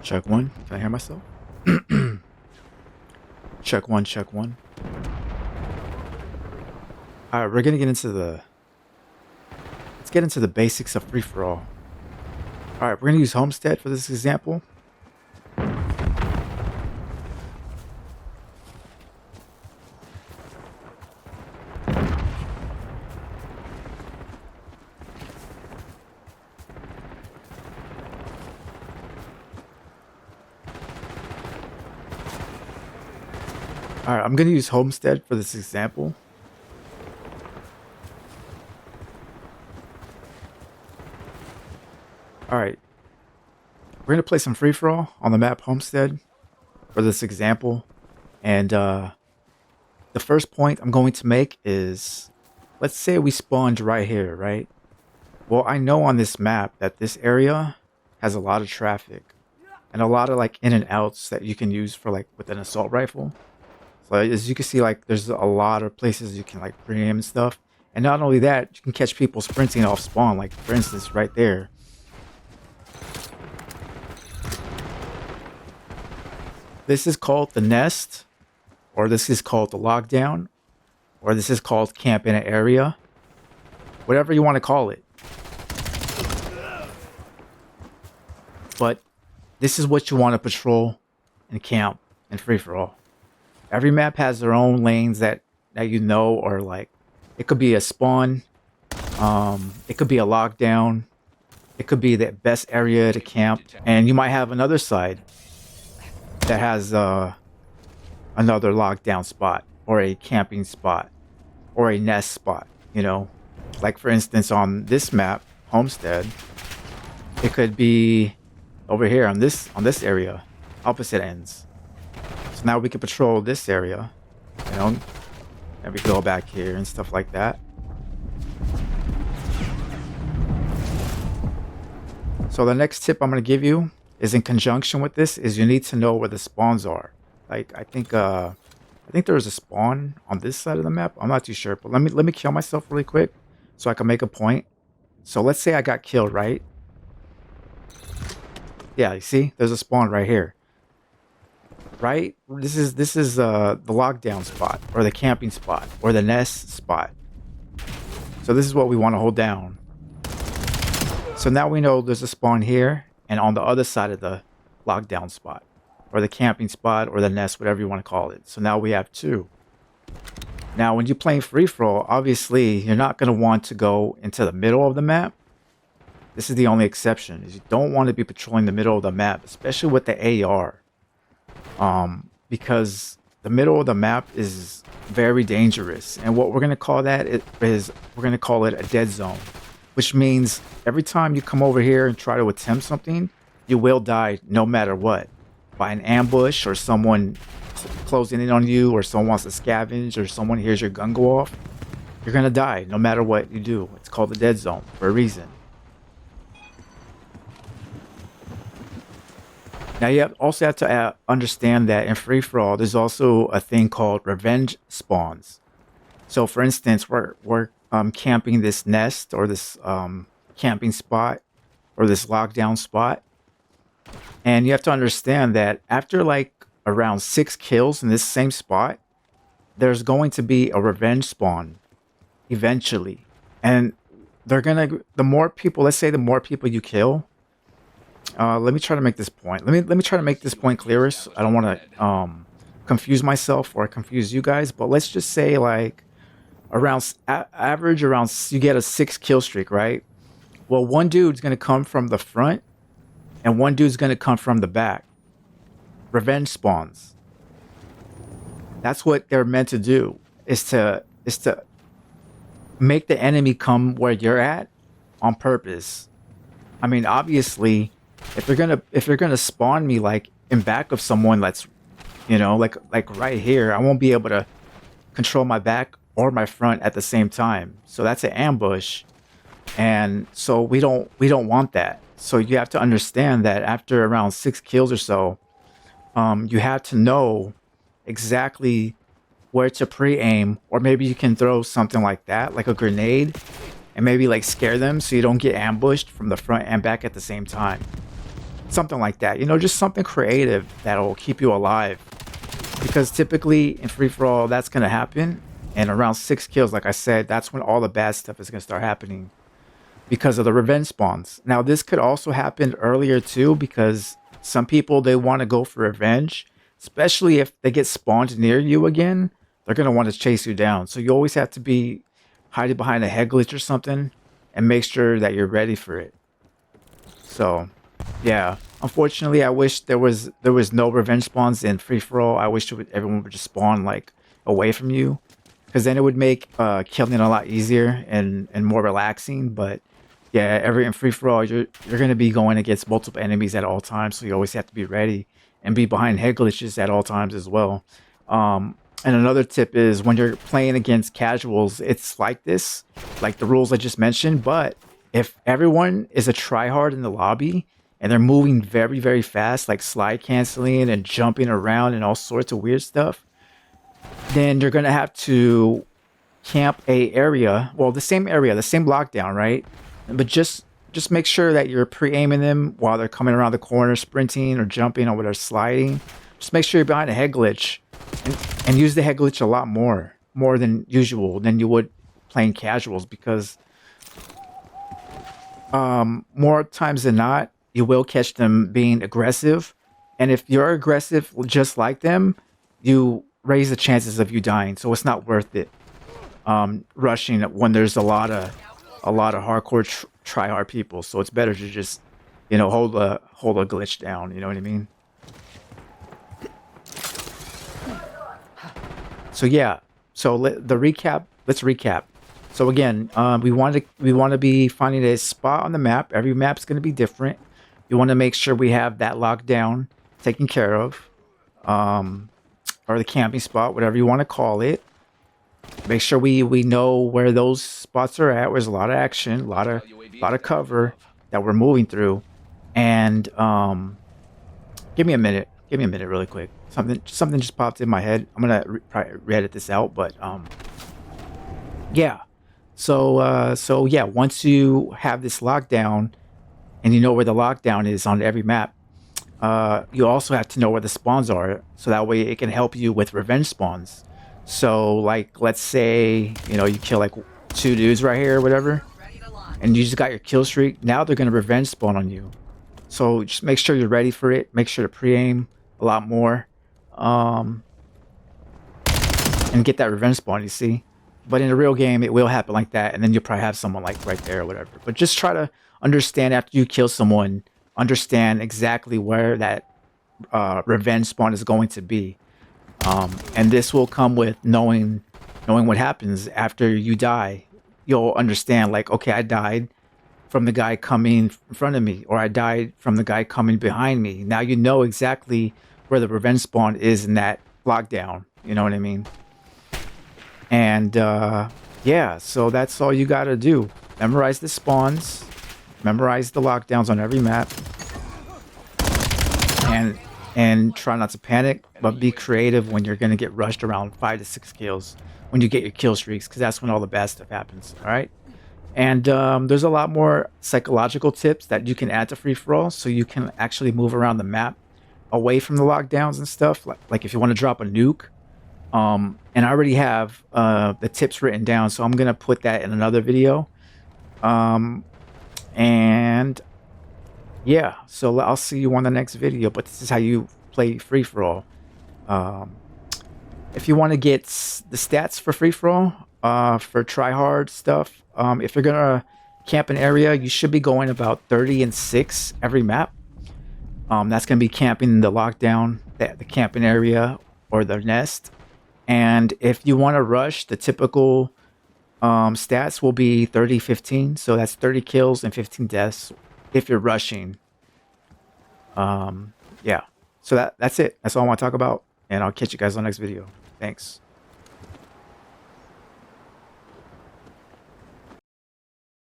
Check one. Can I hear myself? Check one, check one. All right, we're gonna get into the. Let's get into the basics of free for all. All right, we're gonna use Homestead for this example. All right, I'm gonna use Homestead for this example. All right, we're gonna play some free for all on the map Homestead for this example, and the first point I'm going to make is, let's say we spawned right here, right? Well, I know on this map that this area has a lot of traffic and a lot of like in and outs that you can use for like with an assault rifle. So as you can see, like there's a lot of places you can like pre-aim and stuff. And not only that, you can catch people sprinting off spawn, like for instance right there. This is called the nest, or this is called the lockdown, or this is called camp in an area. Whatever you want to call it. But this is what you want to patrol and camp and free for all. Every map has their own lanes that you know, or like it could be a spawn, it could be a lockdown, it could be the best area to camp, and you might have another side that has another lockdown spot or a camping spot or a nest spot, you know. Like for instance on this map, Homestead, it could be over here on this area, opposite ends. So now we can patrol this area, you know, and we go back here and stuff like that. So the next tip I'm going to give you is in conjunction with this is you need to know where the spawns are. Like I think there's a spawn on this side of the map. I'm not too sure, but let me kill myself really quick so I can make a point. So let's say I got killed, right? Yeah, you see, there's a spawn right here. Right? This is the lockdown spot or the camping spot or the nest spot. So this is what we want to hold down. So now we know there's a spawn here and on the other side of the lockdown spot or the camping spot or the nest, whatever you want to call it. So now we have two. Now when you're playing free for all, obviously you're not going to want to go into the middle of the map. This is the only exception, is you don't want to be patrolling the middle of the map, especially with the AR. Because the middle of the map is very dangerous. And what we're going to call that is we're going to call it a dead zone, which means every time you come over here and try to attempt something, you will die no matter what, by an ambush or someone closing in on you, or someone wants to scavenge, or someone hears your gun go off. You're going to die no matter what you do. It's called the dead zone for a reason. Now you also have to understand that in free for all, there's also a thing called revenge spawns. So, for instance, we're camping this nest or this camping spot or this lockdown spot, and you have to understand that after like around 6 kills in this same spot, there's going to be a revenge spawn eventually, and the more people, let's say the more people you kill. Let me try to make this point. Let me try to make this point clearer. So I don't want to confuse myself or confuse you guys. But let's just say like around average around you get a 6 kill streak, right? Well, one dude's gonna come from the front, and one dude's gonna come from the back. Revenge spawns. That's what they're meant to do. Is to make the enemy come where you're at on purpose. I mean, obviously. If they're gonna spawn me like in back of someone that's, you know, like right here, I won't be able to control my back or my front at the same time. So that's an ambush, and so we don't want that. So you have to understand that after around 6 kills or so, you have to know exactly where to pre-aim, or maybe you can throw something like that, like a grenade, and maybe like scare them so you don't get ambushed from the front and back at the same time. something like that. You know, just something creative that'll keep you alive. Because typically in free for all, that's gonna happen. And around 6 kills, like I said, that's when all the bad stuff is gonna start happening because of the revenge spawns. Now, this could also happen earlier too, because some people they want to go for revenge, especially if they get spawned near you again. They're gonna want to chase you down. So you always have to be hiding behind a head glitch or something, and make sure that you're ready for it. So, yeah. Unfortunately, I wish there was no revenge spawns in free for all. I wish everyone would just spawn like away from you, because then it would make killing a lot easier and more relaxing. But yeah, every in free for all, you're gonna be going against multiple enemies at all times, so you always have to be ready and be behind head glitches at all times as well. And another tip is when you're playing against casuals, it's like this, like the rules I just mentioned. But if everyone is a tryhard in the lobby and they're moving very, very fast, like slide canceling and jumping around and all sorts of weird stuff, then you're gonna have to camp a area, well, the same area, the same lockdown, right? But just make sure that you're pre-aiming them while they're coming around the corner, sprinting or jumping or whatever, sliding. Just make sure you're behind a head glitch, and use the head glitch a lot more than usual than you would playing casuals, because more times than not, you will catch them being aggressive. And if you're aggressive just like them, you raise the chances of you dying. So it's not worth it rushing when there's a lot of hardcore try hard people. So it's better to just, hold a glitch down. You know what I mean? So yeah. So Let's recap. So again, we want to be finding a spot on the map. Every map's going to be different. You want to make sure we have that lockdown taken care of, or the camping spot, whatever you want to call it. Make sure we know where those spots are at. Where there's a lot of action, a lot of cover that we're moving through. And give me a minute. Give me a minute, really quick. Something just popped in my head. I'm gonna probably re-edit this out, but yeah. So yeah. Once you have this lockdown and you know where the lockdown is on every map, you also have to know where the spawns are, so that way it can help you with revenge spawns. So, like, let's say you kill like 2 dudes right here or whatever, and you just got your kill streak. Now they're gonna revenge spawn on you. So just make sure you're ready for it. Make sure to pre-aim a lot more, um, and get that revenge spawn. You see, but in a real game, it will happen like that, and then you'll probably have someone like right there or whatever. But just try to understand after you kill someone, understand exactly where that revenge spawn is going to be, and this will come with knowing what happens after you die. You'll understand, like, okay, I died from the guy coming in front of me, or I died from the guy coming behind me. Now you know exactly where the revenge spawn is in that lockdown. You know what I mean? And yeah, so that's all you gotta do. Memorize the spawns, memorize the lockdowns on every map, and try not to panic, but be creative when you're gonna get rushed around 5 to 6 kills when you get your kill streaks, because that's when all the bad stuff happens. All right. And there's a lot more psychological tips that you can add to free for all, so you can actually move around the map away from the lockdowns and stuff. Like if you want to drop a nuke, and I already have the tips written down, so I'm gonna put that in another video. And yeah, so I'll see you on the next video. But this is how you play free for all. Um, if you want to get the stats for free for all, for try hard stuff, if you're gonna camp an area, you should be going about 30 and 6 every map. That's gonna be camping the lockdown, the camping area, or the nest. And if you want to rush, the typical stats will be 30-15. So that's 30 kills and 15 deaths if you're rushing. Yeah. So that's it. That's all I want to talk about. And I'll catch you guys on the next video. Thanks.